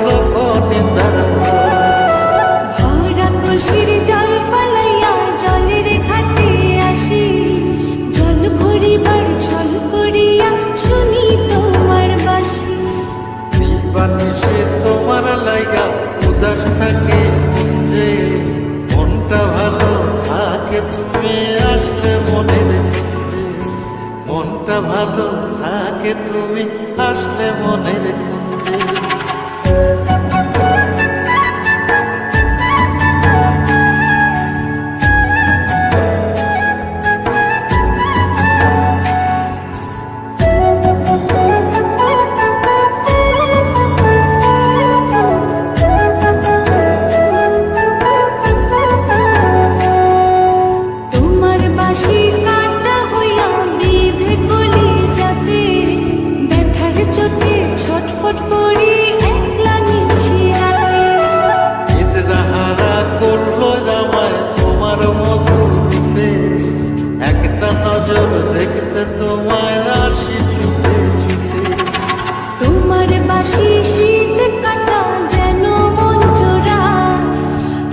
লক্ষ নিন্দার ভরা কলসির জল ফলাইয়া জলের ঘাটে আসি, জল ভরিবার ছল করিয়া শুনি তোমার বাঁশি। দিবানিশি তোমার লাইগা উদাস থাকে মন যে, মনটা ভালো থাকে তুমি আসলে মনের কুঞ্জে, মনটা ভালো থাকে তুমি আসলে মনের কুঞ্জে। তোমার বাঁশি কাটা হইয়া বিধে কলি যাতে, ব্যথার চোটে ছটফট করি একলা নিশি রাতে। নিদ্রাহারা করলো জামায় তোমার মধু রূপে, একটা নজর দেখতে তোমায় আসি ছুটে ছুটে। তোমার বাঁশি শীত কাটা যেন মন জোড়া,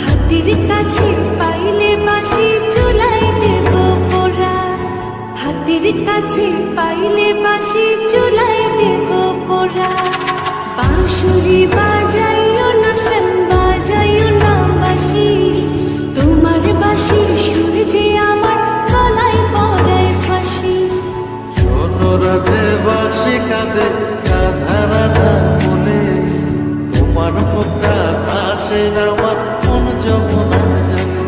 হাতের কাছে পাইলে বাঁশি চুলাই দেব পোড়া। হাতের কাছে পাইলে বাঁশি চুলাই দেব পোড়া। বাঁশুরি বাজাইও না শান, বাজাইও না বাঁশি, তোমার বাঁশি সুর যে আমার গলায় পড়ায় ফাঁসি। শোনো রাধে বাঁশি কাঁদে রাধা রাধা বলে, তোমার মুখটা ভাসে আমার মন যমুনার জলে,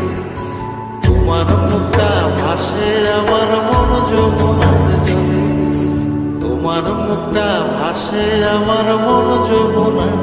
তোমার মুখটা ভাসে আমার মন যমুনার জলে, তোমার মুখটা ভাসে আমার মন যমুনার